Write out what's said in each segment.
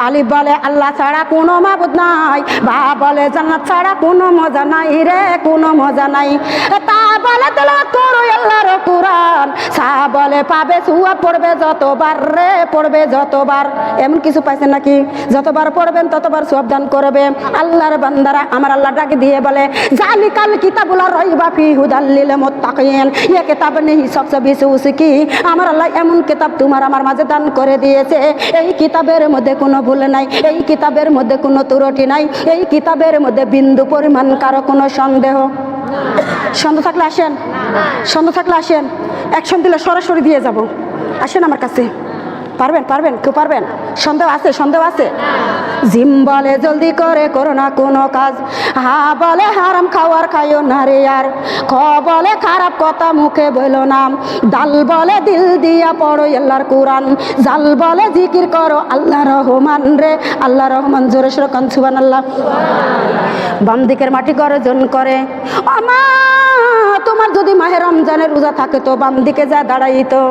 আলিফ বলে আল্লাহ ছাড়া কোনো মাবুদ নাই, বা বলে জান্নাত ছাড়া কোনো মজা নাই রে, কোনো মজা নাই। তা বলে তেলাওয়াত করো আল্লাহর কোরআন, সা বলে পাবে সুয়া পড়বে যতবার রে, পড়বে যতবার। এমন কিছু পাইছেন নাকি? যতবার পড়বেন ততবার সওয়াব দান করবে। আল্লাহর বান্দারা আমার আল্লাহ ডাক দিয়ে বলে জালিকাল কিতাবুল রাইবা ফি হুদাল লিল মুত্তাকিন, এই কিতাব নেই সবসে বেশি উসকি। আমার আল্লাহ এমন কিতাব তোমার আমার মাঝে দান করে দিয়েছে, এই কিতাবের মধ্যে কোনো ভুল নাই, এই কিতাবের মধ্যে কোনো ত্রুটি নাই, এই কিতাবের মধ্যে বিন্দু পরিমাণ কারো কোনো সন্দেহ। সন্দেহ থাকলে আসেন, সন্দেহ থাকলে আসেন, অ্যাকশন দিলে সরাসরি দিয়ে যাব। আসেন আমার কাছে। পারবেন? পারবেন? কেউ পারবেন? সন্দেহ আছে? সন্দেহ আছে? জিম বলে জলদি করে করো না কোনো কাজ, হা বলে হারাম খাওয়ার খাইও না রে আর, খ বলে খারাপ কথা মুখে বলো না, দাল বলে দিল দিয়া পড়ো আল্লাহর কোরআন, জাল বলে জিকির করো আল্লাহ রহমান রে, আল্লাহ রহমান। জোরে সোরে কান সুবহানাল্লাহ। বাম দিকের মাটি গর্জন করে, আমা তোমার যদি মাহে রমজানের রোজা থাকে তো বাম দিকে যা দাঁড়াইতো।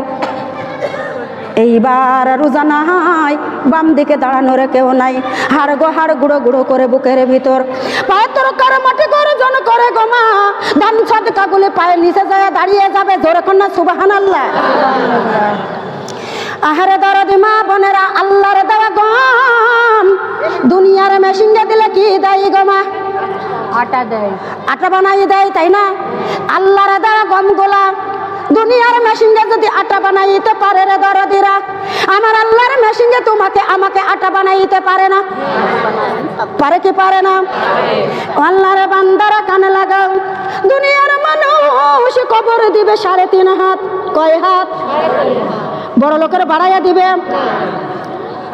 এইবার রোজা নাই, বাম দিকে দাঁড়ানোর কেউ নাই, হাড় গো হাড় গুঁড়ো গুঁড়ো করে বুকের ভিতর, পায়ের তরকার মাটি গর্জন করে গোমা, দান সাদকা গুলি পায়ের নিচে যায় দাঁড়িয়ে যাবে। জোরে কন্যা সুবহানাল্লাহ। আহারে দরদি মা বোনেরা, আল্লাহর দেওয়া গম দুনিয়ার মেশিনে দিলে কি দেয় গোমা? আটা দেয়, আটা বানাই দেয়, তাই না? আল্লাহর দেওয়া গম গোলা দুনিয়ার মেশিনে যদি আটা বানাইতে পারে রে দরদিরা, আমার আল্লাহর মেশিনে তোমাকে আমাকে আটা বানাইতে পারে না? পারে কি পারে না? আল্লাহর বান্দারা কানে লাগাও, দুনিয়ার মানুষ কবর দিবে 3.5 হাত। কয় হাত? বড় লোকের বাড়াইয়া দিবে,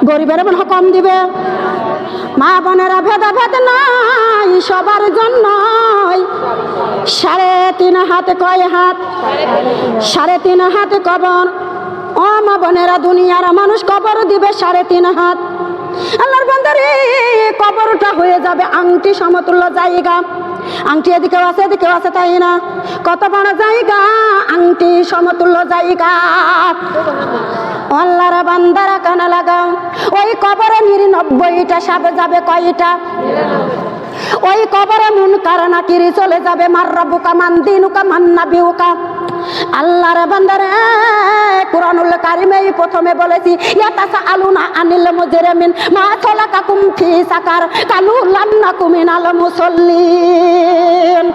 গরিবের মনে কম দিবে। মা বোনেরা ভেদাভেদ নাই, সবার জন্য 3.5 হাত। কয় হাত? 3.5 হাত কবর। ও মা বোনেরা, দুনিয়ার মানুষ কবর দিবে 3.5 হাত। আল্লাহর বান্দারে কবরটা হয়ে যাবে আংটি সমতুল্য জায়গা। আংটি এদিকেও আছে এদিকেও আছে, তাই না? কত বড় জায়গা, আংটি সমতুল্য জায়গা। আল্লাহর বান্দারা কানে লাগাও, ওই কবরে 99টা সাপ যাবে। কয়টা? ওই কবরে মুনকার নাকির চলে যাবে। মার রাব্বুকা মান দিনুকা মান নাবিউকা। আল্লাহর বান্দারে কুরআনুল কারিমে প্রথমে বলেছি ইয়াতাসাআলুনা আনিল মুজরিমিন মা সালাকাকুম ফি সাকার কালু লাম নাকুম মিনাল মুসাল্লিন।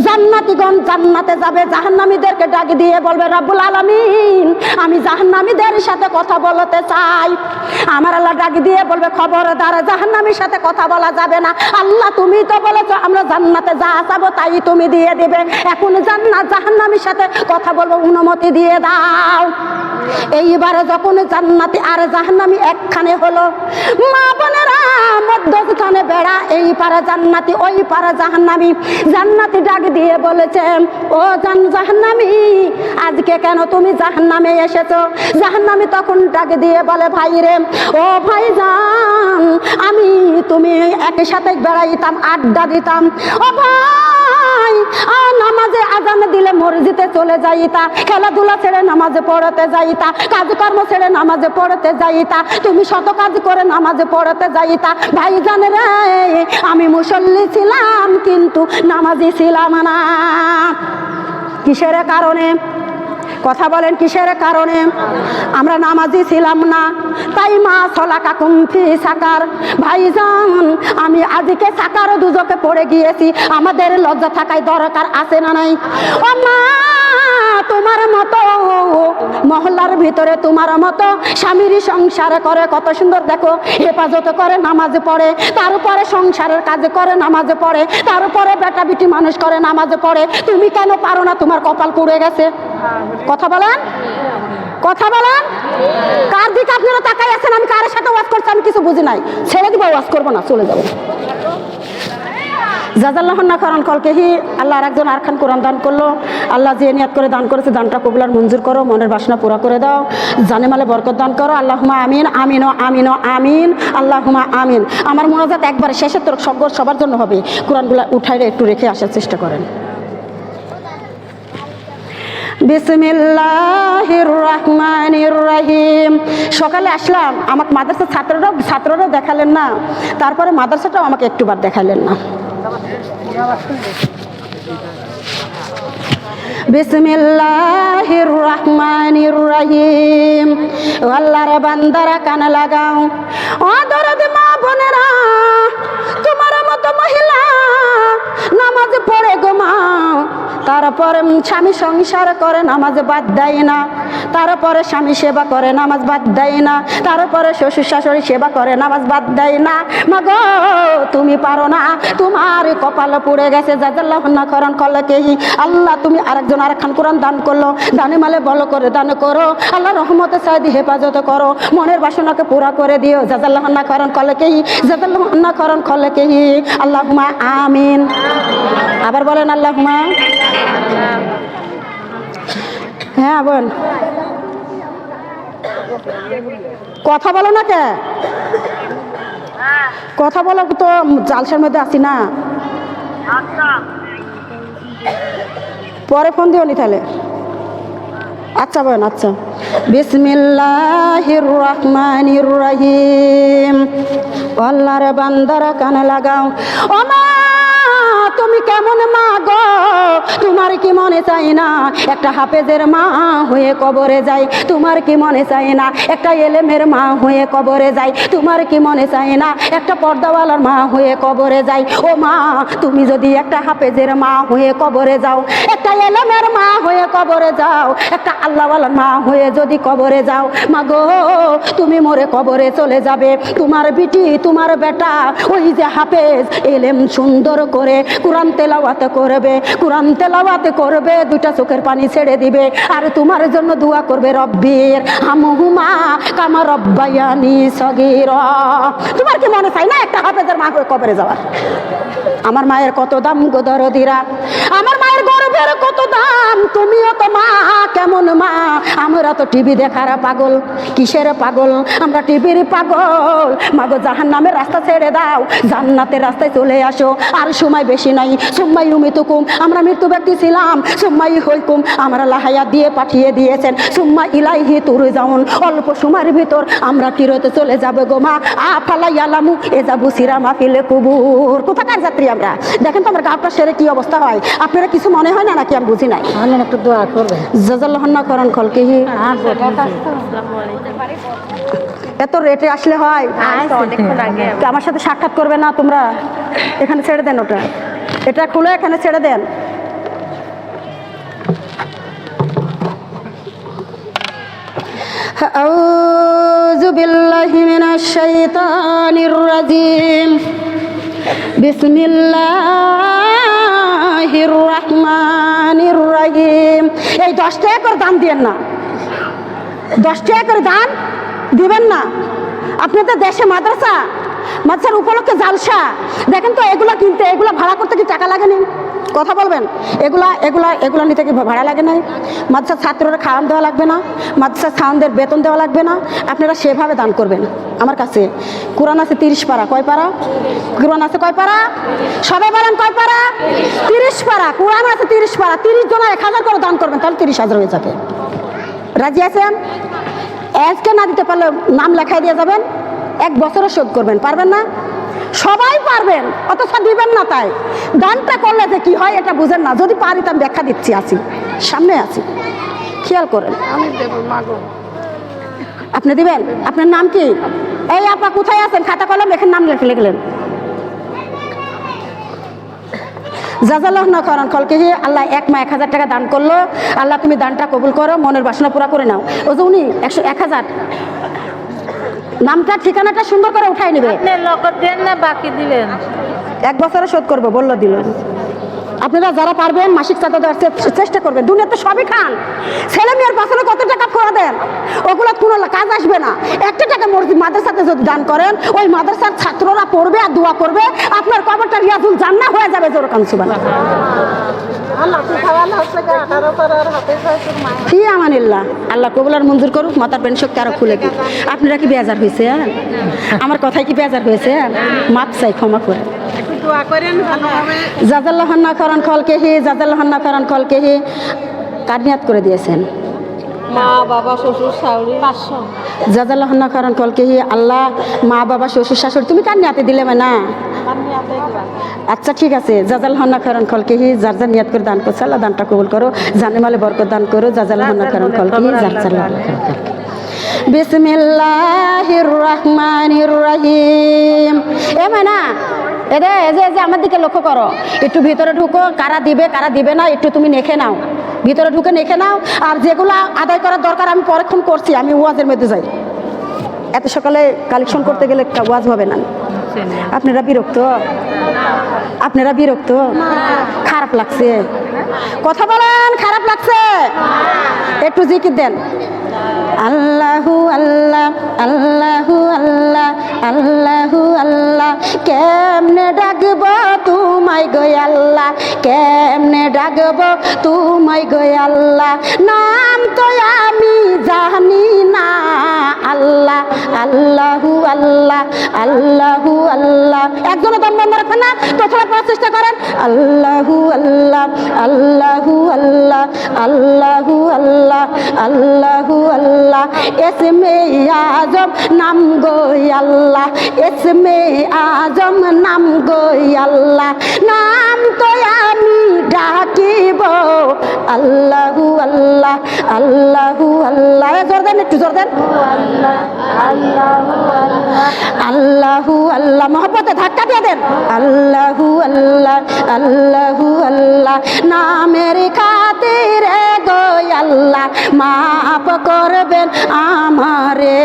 জান্নাতীগণ জান্নাতে যাবে, জাহান্নামীদেরকে ডাক দিয়ে বলবে রব্বুল আলামিন আমি জাহান্নামীদের সাথে কথা বলতে চাই। আমার আল্লাহ ডাক দিয়ে বলবে খবরদার, জাহান্নামীর সাথে কথা বলা যাবে না। আল্লাহ তুমি তো বলেছো আমরা জান্নাতে যা চাবো তাই তুমি দিয়ে দিবে, এখন জান্নাত জাহান্নামীর সাথে কথা বলবো, অনুমতি দিয়ে দাও। এইবারে যখন জান্নাতি আর জাহান্নামী একখানে হলো, মা বোনেরা মধ্যস্থানে বেড়া, এই পারে জান্নাতি ওই পারে জাহান্নামী। জান্নাতি ডাক দিয়ে বলেছে ও জাহান্নামী আজকে কেন তুমি জাহান্নামে এসেছো? জাহান্নামী তখন ডাক দিয়ে বলে ভাই রে, ও ভাই জান, আমি তুমি একই সাথে বেড়াইতাম, আড্ডা দিতাম। ও ভাই, নামাজে আজান দিলে মসজিদে চলে যাইতা, খেলাধুলা ছেড়ে নামাজে পড়তে যাইতা, কাজকর্ম ছেড়ে নামাজে পড়তে যাইতা, তুমি শত কাজ করে নামাজে পড়তে যাইতা। ভাই জান রে, আমি মুসল্লি ছিলাম কিন্তু নামাজি ছিলাম না। কিসের কারণে? কথা বলেন, কিসের কারণে? আমরা নামাজি ছিলাম না, তাই মা সালাকাকুম ফি সাকার। ভাইজান, আমি আজকে সাকার দুজকে পড়ে গিয়েছি। আমাদের লজ্জা থাকায় দরকার আছে না নাই? ও মা, তোমার মতো মহল্লার ভিতরে তোমার মতো স্বামীর সংসার করে কত সুন্দর, দেখো হেফাজত করে নামাজ পড়ে, তার উপরে সংসারের কাজ করে নামাজ পড়ে, তার উপরে বেটা বিটি মানুষ করে নামাজ পড়ে। তুমি কেন পারো না? তোমার কপাল পুড়ে গেছে। কথা বলেন, কথা বলেন। কার দিকে আপনারা তাকাই আছেন? আমি কার সাথে ওয়াজ করছি আমি কিছু বুঝি নাই। ছেড়ে দিব, ওয়াজ করবো না, চলে যাবো। জাজাল্লাহুন্না খারান কলকেহি। আল্লাহ আরেকজন আরখান কোরআন দান করলো। আল্লাহ যে নিয়াত করে দান করেছে দানটা কবুল আর মঞ্জুর করো, মনের বাসনা পুরা করে দাও, জানে মালে বরকত দান করো। আল্লাহুম্মা আমিন, আমিন ও আমিন ও আমিন, আল্লাহুম্মা আমিন। আমার মোনাজাত একবার শেষের তোর সবার জন্য হবে। কোরআনগুলো উঠাইলে একটু রেখে আসার চেষ্টা করেন। বিসমিল্লাহির রহমানির রহিম। সকালে আসলাম, আমাকে মাদ্রাসার ছাত্ররাও দেখালেন না, তারপরে মাদ্রাসাটাও আমাকে একটুবার দেখালেন না। বিসমিল্লাহির রহমানির রহিম। আল্লাহর বান্দারা কান লাগাও, ও দরদ মা বোনেরা, তোমার মতো মহিলা নামাজ পড়ে গো মা, তারপরে স্বামী সংসার করে নামাজ বাদ দেয় না, তারপরে স্বামী সেবা করে নামাজ বাদ দেয় না, তারপরে শ্বশুর শাশুড়ি সেবা করে নামাজ বাদ দেয় না। মা গো তুমি পারো না, তোমার কপাল পুড়ে গেছে। জাযাল্লাহ না করান কলকেই। আল্লাহ তুমি আরেকজন আরেকখান কোরআন দান করলো, দানে মালে বলো করে দান করো। আল্লাহ রহমতে সাইদি হেফাজত করো, মনের বাসনাকে পুরা করে দিও। জাযাল্লাহ না করান কলকেই, জাযাল্লাহ না করান কলকেই। আল্লাহুম্মা আমিন। আবার বলেন আল্লাহুম্মা। হ্যাঁ বোন, কথা বলো না কে? কথা বলো তো, জালসার মধ্যে আছি না। পরে ফোন দিও নি তাহলে। আচ্ছা বোন, আচ্ছা। বিসমিল্লাহির রহমানির রহিম। আল্লাহর বান্দারা কানে লাগাও, ও মা তুমি কেমন মা গো, তোমার কি মনে চাই না একটা হাফেজের মা হয়ে কবরে যাই? তোমার কি মনে চাই না একটা এলেমের মা হয়ে কবরে যাই? তোমার কি মনে চাই না একটা পর্দাওয়ালার মা হয়ে কবরে যাই? ও মা তুমি যদি একটা হাফেজের মা হয়ে কবরে যাও, একটা এলেমের মা হয়ে কবরে যাও, একটা আল্লাহওয়ালার মা হয়ে যদি কবরে যাও, মা গো তুমি মরে কবরে চলে যাবে। তোমার বিটি তোমার বেটা ওই যে হাফেজ এলেম সুন্দর করে কুরআন তেলাওয়াত করবে, কুরআন তেলাওয়াত করবে, দুটা চোখের পানি ছেড়ে দিবে, আর তোমার জন্য দোয়া করবে, রব্বির হামহুমা কামা রব্বায়ানি সগীরা। তোমার কি মনে চাই না একটা হাফেজের মা হয়ে কবরে যাওয়ার? আমার মায়ের কত দাম গো দরদিরা, আমার মায়ের গর্বের কত দাম। তুমিও তো মা, কেমন মা? আমরা তো টিভি দেখার পাগল। কিসের পাগল? আমরা টিভির পাগল। মাগো জাহান্নামের রাস্তা ছেড়ে দাও, জান্নাতের রাস্তায় চলে আসো। আর সময় বেশি নাই। সুম্মাই উমিতুকুম, আমরা মৃত্যু ব্যক্তি ছিলাম। সুম্মাই হইকুম, আমরা লাহায়া দিয়ে পাঠিয়ে দিয়েছেন। সুম্মা ইলাইহি তুরজাউন, অল্প সময়ের ভিতর আমরা কিরতে চলে যাবে গো মা। আফালা ইয়ালামু এজাবু সিরামা ফিল কুবুর। কোথাকার যাত্রী আমরা? দেখেন তো আমার গাপটা সেরে কি অবস্থা হয়। আপনারা কিছু মনে হয় না নাকি? আমি বুঝি নাই। একটু দোয়া করবেন। জাযাল্লাহ না করান খলকেহি। এত রেটে আসলে হয়? আমার সাথে সাক্ষাৎ করবে না তোমরা? এখানে ছেড়ে দেন, ওটা এটা খুলে এখানে ছেড়ে দেন। আউযু বিল্লাহি মিনাশ শাইতানির রাজিম। বিসমিল্লাহির রহমানির রহিম। এই 10 টাকা করে দান দিবেন না, 10 টাকা করে দান দিবেন না। আপনাদের দেশে মাদ্রাসার উপলক্ষে জালসা, দেখেন তো এগুলো কিনতে, এগুলো ভাড়া করতে কি টাকা লাগেনি? কথা বলবেন। এগুলা নিতে কি ভাড়া লাগে নাই? মাদ্রাসার ছাত্ররা খাওয়ান দেওয়া লাগবে না? মাদ্রাসার ছাত্রদের বেতন দেওয়া লাগবে না? আপনারা সেভাবে দান করবেন। আমার কাছে কোরআন আছে 30 পারা। কয় পারা? কোরআন আছে কয় পারা? সবাই বলেন কয় পারা? 30 পারা। কোরআন আছে 30 পারা। 30 জন 1000 করে দান করবেন, তাহলে 30,000 হয়ে যাবে। রাজি আছেন? আজকে না দিতে পারলে নাম লেখাই দিয়ে যাবেন, 1 বছরে শোধ করবেন। পারবেন না? সবাই পারবেন, অথচ দিবেন না। তাই দানটা করলে যে কি হয় এটা বুঝেন না। যদি পারি তো আমি ব্যাখ্যা দিচ্ছি, আছি সামনে আছি, খেয়াল করেন। আপনি দিবেন? আপনার নাম কি? এই আপা কোথায় আছেন? খাতা কলম এখানে নাম লিখলেন। জাযাল্লাহ না করান খলকেহি। আল্লাহ 1 মা 1000 টাকা দান করলো। আল্লাহ তুমি দানটা কবুল করো, মনের বাসনা পুরা করে নাও। ও যে উনি 1000 নামটা ঠিকানাটা সুন্দর করে উঠাই নেবে। বাকি দিলেন 1 বছরে শোধ করবো বললো, দিল। আপনারা যারা পারবেন মাসিক চাঁদা দেওয়ার চেষ্টা করবেন। দুনিয়াতে সবই খান, ছেলে মেয়ের পাশে কত টাকা করে দেন, ওগুলো কোনো কাজ আসবে না। 1 টাকা মসজিদ মাদ্রাসাতে যদি দান করেন, ওই মাদ্রাসার ছাত্ররা পড়বে আর দোয়া করবে, আপনার কবরটা রিয়াজুল জান্নাহ হয়ে যাবে। জোরকান সুবহানাল্লাহ। কি আমানিল্লাহ। আল্লাহ কবুল আর মঞ্জুর করুক, মাতার পেন শক্তি আরো খুলে দিক। আপনারা কি বেজার হয়েছে? আমার কথায় কি বেজার হয়েছে? মাপ চাই, ক্ষমা করে। জাযাল্লাহ না করান খলকেহি, জাযাল্লাহ না করান খলকেহি। কার নিয়াত করে দিয়েছেন? মা বাবা শ্বশুর শাশুড়ি 500 জাজাল্লাহ খারান কলকে আল্লাহ মা বাবা শ্বশুর শাশুড়ি তুমি কার নিয়াতে দিলে না? আচ্ছা ঠিক আছে, জাজাল্লাহ খারান কলকে যার যার নিয়াত করে দান করছে আল্লাহ দানটা কবুল করো, জানে মালে বরকত দান করো। জাজাল্লাহ খারান কলকে যার যার বিসমিল্লাহির রহমানির রহিম। এ মানা এদে যে আমার দিকে লক্ষ্য করো, একটু ভিতরে ঢুকো, কারা দিবে না একটু তুমি নেখে নাও, ভিতরে ঢুকে নেখে নাও। আর যেগুলো আদায় করার দরকার আমি পরক্ষণ করছি, আমি ওয়াজের মধ্যে যাই। এত সকালে কালেকশন করতে গেলে একটা ওয়াজ হবে না। আপনারা বিরক্ত খারাপ লাগছে? কথা বলেন, খারাপ লাগছে? একটু জিকির দেন। আল্লাহু আল্লাহ আল্লাহু আল্লাহ আল্লাহু আল্লাহ। কেমনে ডাকব তোমায় গো আল্লাহ, কেমনে ডাকব তোমায় গো আল্লাহ, নাম তো আমি জানি না। আল্লাহ আল্লাহু আল্লাহ আল্লাহু আল্লাহ। একজনও দম বন্ধ রাখবেন না, প্রথমে প্রচেষ্টা করেন। আল্লাহু আল্লাহ আল্লাহু আল্লাহ আল্লাহু আল্লাহ আল্লাহু আল্লাহ। ইসমে আজম নাম গো আল্লাহ, ইসমে আজম নাম গো আল্লাহ, নাম তো আমি ডাকিব। আল্লাহু আল্লাহ আল্লাহু আল্লাহ। জোর দেন, একটু জোর দেন। আল্লাহু আল্লাহ মহব্বতে ধাক্কা দিয়ে দেন। আল্লাহু আল্লাহ আল্লাহু আল্লাহ। নামের খাতিরে গো আল্লাহ মাফ করবেন আমারে।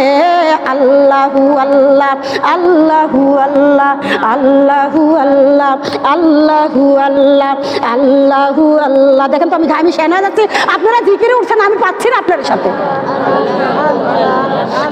আল্লাহু আল্লাহ আল্লাহু আল্লাহ আল্লাহু আল্লাহ আল্লাহু আল্লাহ আল্লাহু আল্লাহ। দেখেন তো আমি ঘামি শেষ হয়ে যাচ্ছি, আপনারা জিকিরে উঠছেন, আমি পাচ্ছি না আপনার সাথে।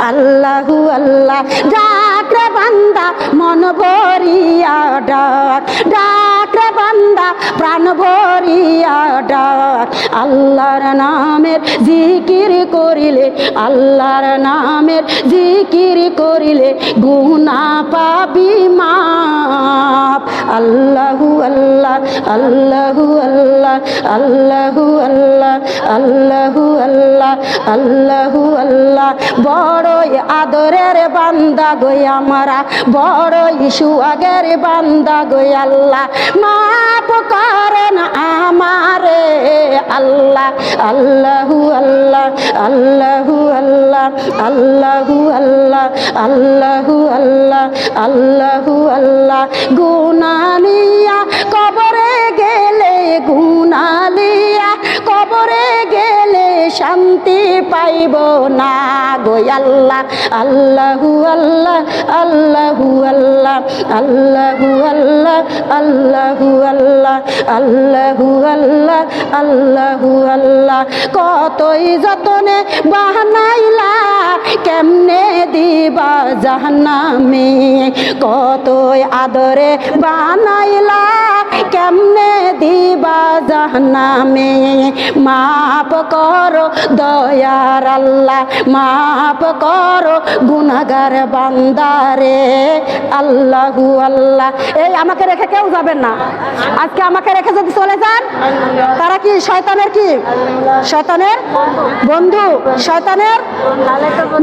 আল্লাহু আল্লাহ। ডাক রে বান্দা মন ভরিয়া ডাক, ডাক রে বান্দা প্রাণ ভরিয়া ডাক। আল্লাহর নামের জিকির করিলে, আল্লাহর নামের জিকির করিলে গুনাহ পাবি মাপ। আল্লাহু আল্লাহ আল্লাহু আল্লাহ আল্লাহু আল্লাহ আল্লাহু আল্লাহ আল্লাহু আল্লাহ। বড়ই আদরের বান্দা গো আমরা, বড়ই সুয়াগের বান্দা গো আল্লাহ, মাফ করেন আমারে। আল্লাহ আল্লাহু আল্লাহ আল্লাহু আল্লাহ আল্লাহু আল্লাহ আল্লাহু আল্লাহ আল্লাহু আল্লাহ। গুনানিয়া কবরে গেলে, গুনালিয়া কবরে গেলে শান্তি পাইব না গো আল্লাহ। আল্লাহু আল্লাহ আল্লাহু আল্লাহ আল্লাহু আল্লাহ আল্লাহু আল্লাহ আল্লাহু আল্লাহ আল্লাহু আল্লাহ। কতই যতনে বাহানাইলা কেমনে দিবা জাহান্নামে, কতই আদরে বানাইলা কেমনে দিবা জাহান্নামে। মাফ করো দয়ার আল্লাহ, মাফ করো গুনাহগার বান্দারে। আল্লাহু আল্লাহ। এই আমাকে রেখে কেউ যাবেন না, আজকে আমাকে রেখে যদি চলে যান তারা কি শয়তানের কি শয়তানের বন্ধু, শয়তানের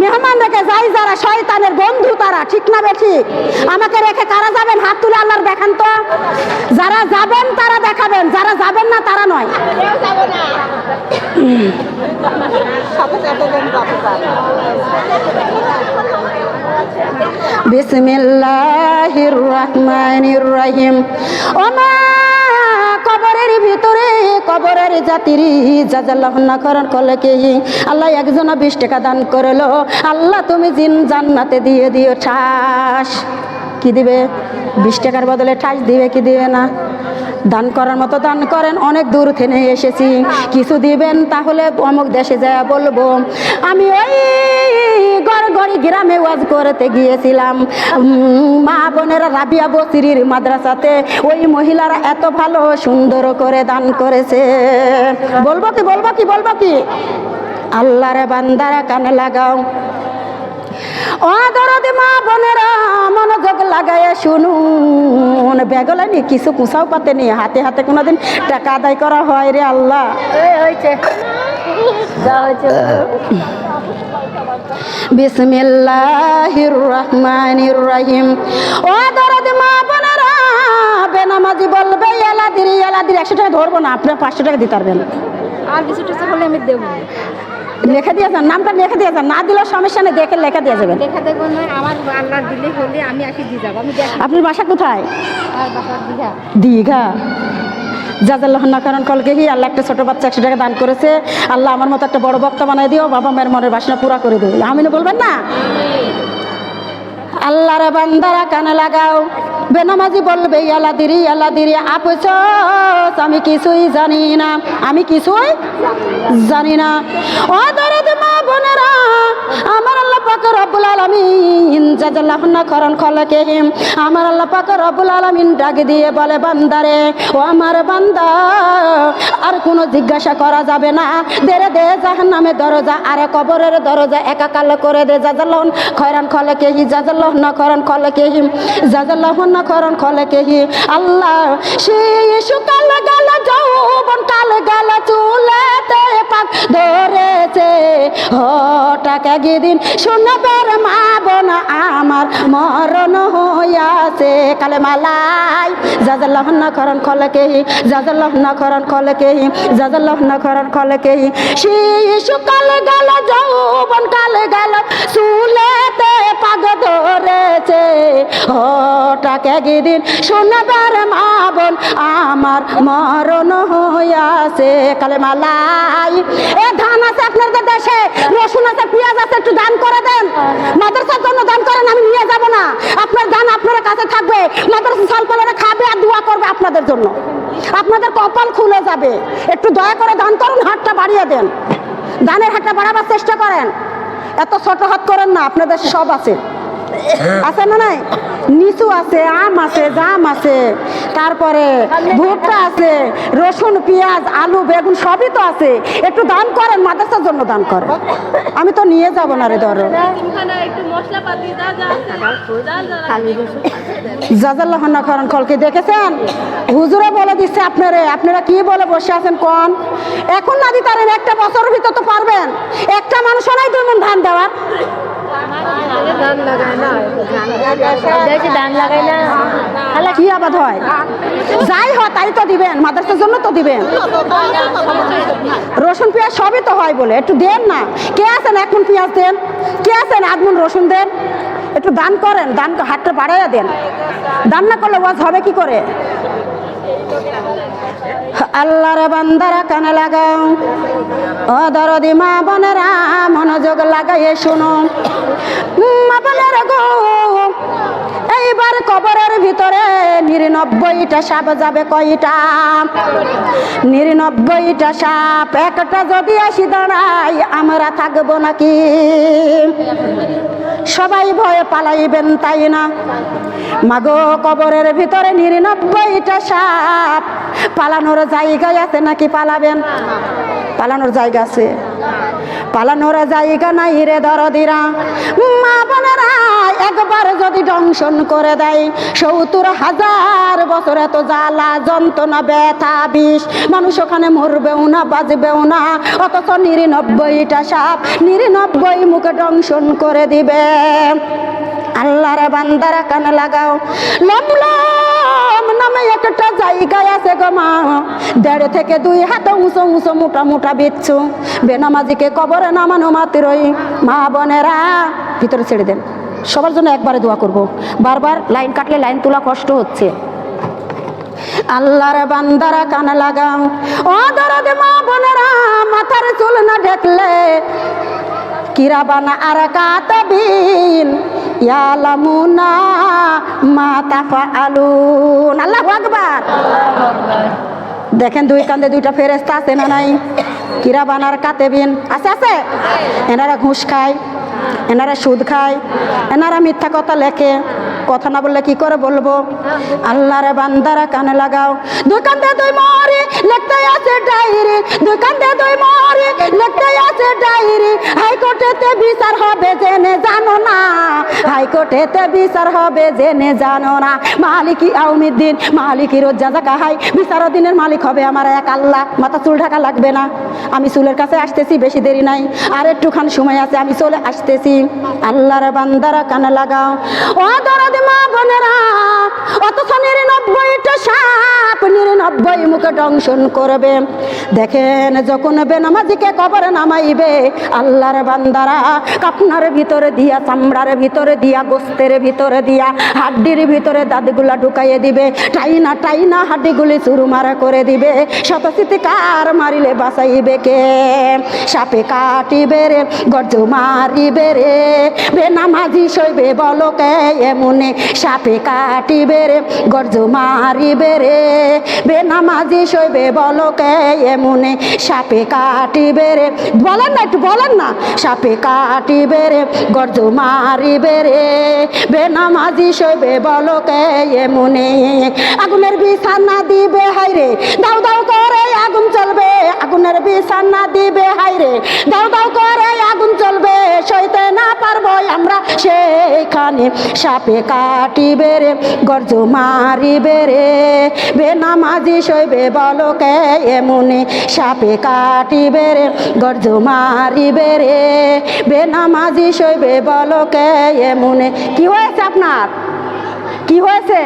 মেহমান রেখে যাই যারা শয়তানের বন্ধু তারা, ঠিক না বেঠিক? আমাকে রেখে কারা যাবেন হাত তুলে আল্লাহর দেখান তো। যারা যাবেন তারা দেখাবেন, যারা যাবেন না তারা নয়। বিসমিল্লাহির রহমানির রহিম। ও মা কবরের ভিতরে কবরের জাতিরি জাজাল্লাহ না করার কলকে আল্লাহ একজনা 20 টাকা দান করলো। আল্লাহ তুমি জিন জান্নাতে দিয়ে দিও ঠাস। কি দিবে? 20 টাকার বদলে ঠাস দিবে কি দিবে না? দান করার মতো দান করেন, অনেক দূর থেকে এসেছি, কিছু দিবেন তাহলে অমুক দেশে যায় বলবো। আমি ওই গড়গড়ি গ্রামে ওয়াজ করতে গিয়েছিলাম, মা বোনেরা রাবিয়া বসিরির মাদ্রাসাতে ওই মহিলারা এত ভালো সুন্দর করে দান করেছে। বলবো কি আল্লাহর বান্দারা কানে লাগাও। ও দরদি মা বোনেরা মনোযোগ লাগাইয়া শুনুন, ব্যাগলাইনি কিছু পুষাও পাতে নেই, হাতে হাতে কোনোদিন টাকা আদায় করা হয় রে আল্লাহ। বিসমিল্লাহির রহমানির রহিম। ও দরদ মা বোনেরা, বেনামাজি বলবে এলাদিরি এলাদিরি। 100 টাকা ধরবো না, আপনি 500 টাকা দিতে পারবেন। আর কিছু টাকা হলে আমি দেবো। লিখে দিয়ে যান, নামটা লিখে দিয়ে যান, না দিলেও সমস্যা নেই, দেখে লেখা দিয়ে যাবেন। দেখা দেখবো না, আমার আল্লাহ দিলে হলে আমি আসি দিয়ে যাবো। আমি দেখি। আপনার বাসা কোথায়? আর বাসার দিঘা। দীঘা। জাজাল্লাহনা কারণ কলকে কি আল্লাহ একটা ছোট বাচ্চা 100 টাকা দান করেছে, আল্লাহ আমার মতো একটা বড় বক্তা বানাই দিও, বাবা মায়ের মনের বাসনা পুরা করে দিও। আমিন বলবেন না? আল্লাহর বান্দারা কানে লাগাও, বেনামাজি বলবে আল্লাদিরি আল্লাদিরি আপসোস আমি কিছুই জানি না, আমি কিছুই জানি না। ও দরদ মা বোনেরা, আমার আল্লাহ পাক রব্বুল আলামিন জাজাল্লাহুন্না খরন খলকেহিম, আমার আল্লাহ পাক রব্বুল আলামিন ডাক দিয়ে বলে বান্দারে, ও আমার বান্দা আর কোনো জিজ্ঞাসা করা যাবে না, দেরে দে জাহান্নামের দরজা আর কবরের দরজা একাকাল করে দে। জাজাল্লাহুন খয়রান খলকেহি জাজাল্লাহুন্না খরন খলকেহিম জাজাল্লাহুন্না খরন খলকেহি। আল্লাহ সেই সুকাল গাল যৌবন কাল গাল চুলেতে পাক ধরেছে, হঠাৎ একদিন শুনবার মা বোন আমার মরণ হইয়াছে। কালে মালাই জাজাল্লাহুন্না খরন খলকেহি জাজাল্লাহুন্না খরন খলকেহি জাজাল্লাহুন্না খরন খলকেহি। সেই সুকাল গাল যৌবন কাল গাল চুলেতে পাক ধরেছে, হঠাৎ একদিন শুনবার মা বোন আমার মরণ হইয়াছে। কালে মালাই এ ধান আছে আপনাদের দেশে, রসুন আছে, পেঁয়াজ আছে, একটু দান করে দেন, মাদ্রাসার জন্য দান করেন, আমি নিয়ে যাব না। আপনার দান আপনার কাছে থাকবে, মাদ্রাসা সালপালেরা খাবে আর দোয়া করবে আপনাদের জন্য, আপনাদের কপাল খুলে যাবে। একটু দয়া করে দান করুন, হাতটা বাড়িয়ে দেন, দানের হাতটা বাড়াবার চেষ্টা করেন। এত ছোট হাত করেন না, আপনাদের সব আছে, আছে না নাই? নিচু আছে, আম আছে, জাম আছে, তারপরে ভুট্টা আছে, রসুন পেঁয়াজ আলু বেগুন সবই তো আছে। একটু দান করেন, মাদ্রাসার জন্য দান করেন, আমি তো নিয়ে যাব না রে। ধরো জাজাল্লাহুন্না খরন খলকে দেখেছেন, হুজুরে বলে দিচ্ছে আপনারে, আপনারা কি বলে বসে আছেন কোন? এখন না দিতে পারেন, একটা বছরের ভিতর তো পারবেন। একটা মানুষও নাই 2 মণ ধান দেওয়ার। ধান লাগায় না, ধান লাগায় না, তাহলে কি আবাদ হয়? যাই হয় তাই তো দিবেন, মাদ্রাসার জন্য তো দিবেন। রসুন পেঁয়াজ সবই তো হয় বলে একটু দেন না। কে আছেন 1 মণ পেঁয়াজ দেন, কে আছেন 8 মণ রসুন দেন, একটু দান করেন, দান হাতটা বাড়াইয়া দেন। দান না করলে ওয়াজ হবে কি করে? আল্লাহর বান্দারা কানে লাগাও, ও দরদি মা বোনেরা মনোযোগ লাগাইয়ে শুনো। মা বোনেরা গো, এইবার কবরের ভিতরে 99টা সাপ যাবে কয়টা? 99টা সাপ, একটা যদি আসি দাঁড়াই আমরা থাকবো নাকি? সবাই ভয়ে পালাইবেন তাই না? মাগো কবরের ভিতরে 99টা সাপ, পালানোর জায়গায় আছে নাকি? পালাবেন? পালানোর জায়গা আছে? পালানোর জায়গা নাই রে দরদিরা। মা বোনেরা একবার যদি দংশন করে দেয় 70,000 বছর এত জ্বালা যন্ত্রণা ব্যথা বিষ, মানুষ ওখানে মরবেও না বাঁচবেও না, অথচ 99টা সাপ 99 মুখে দংশন করে দিবে। আল্লাহর বান্দারা কানে লাগাও, লমলম নামে একটা জায়গায় আছে গো মা, 1.5 থেকে 2 হাত উঁচু উঁচু মোটা মোটা বিচ্ছু, বেনামাজিকে কবরে নামানো মাত্রই মা বোনেরা ভিতরে ছেড়ে দেন। সবার জন্য একবারে দোয়া করব, বারবার লাইন কাটলে লাইন তোলা কষ্ট হচ্ছে। আল্লাহর বান্দারা কানে লাগাও, ও দরদে মা বোনেরা মাথার চুল না ঢেকলে কিরাবানা আর কাতাবিন ইয়ালামুনা মা তাফআলুন। আল্লাহু আকবার। দেখেন 2 কান্দে 2টা ফেরেশতা আছে না নাই? কিরাবান আর কাতাবিন আছে, আছে। এনারা ঘুষ খায়, এনারা সুদ খায়, এনারা মিথ্যা কথা লেখে, কথা না বললে কি করে বলবো? আল্লাহর বান্দারা কানে লাগাও, দুই কান্দে দুই মরি লিখতে আছে ডায়েরি, দুই কান্দে দুই মরি লিখতে আছে ডায়েরি। হাইকোর্টেতে বিচার হবে জেনে জানো না, হাইকোর্টেতে বিচার হবে জেনে জানো না। মালিকি আউমিদ্দিন মালিকি রোজা জাকা হাই, বিচারদিনের মালিক হবে আমার এক আল্লাহ। মাথা চুল ঢাকা লাগবে না, আমি চুলের কাছে আসতেছি, বেশি দেরি নাই, আর একটুখানি সময় আছে, আমি চলে আসতেছি। আল্লাহর বান্দারা কানে লাগাও, ও দরদি মা বোনেরা, অথচ 99টা সাপ 99 মুখে দংশন করবে। দেখেন যখন বেনামাজিকে কবরে নামাইবে, আল্লাহর বান্দারা কাপনার ভিতরে দিয়া, চামড়ার ভিতরে দিয়া, গোস্তের ভিতরে দিয়া, হাড্ডির ভিতরে দাঁতগুলা ঢুকাইয়ে দিবে, টাইনা টাইনা হাড্ডিগুলি চুরমার করে দিবে। শতচিৎকার মারিলে বাঁচাইবে কে? সাপে কাটিবে রে, গর্জ মারিবে রে, বেনামাজি সইবে বলো কে এমনে? সাপে কাটিবে রে, গর্জ মারিবে রে, বেনামাজি সইবে বলো কে এমনে? সাপে কাটিবে রে, বলেন না একটু, বলেন না। সাপে কাটিবে রে, গর্জ মারিবে রে, বেনামাজি সইবে বলো কে এমনে? আগুনের বিছানা দিবে হাইরে, দাও দাও করে আগুন চলবে, আগুনের বিছানা দিবে হাইরে, দাও দাও করে আগুন চলবে, সইতে না পারবো আমরা সেইখানে। সাপে কাটিবে রে, গর্জ মারিবে রে, বেনামাজি সইবে বলো কে এমনে? সাপে কাটিবে রে, গর্জ মারিবে রে, বেনামাজি সইবে বলো কে এমনে? কি হয়েছে আপনার? কি হয়েছে?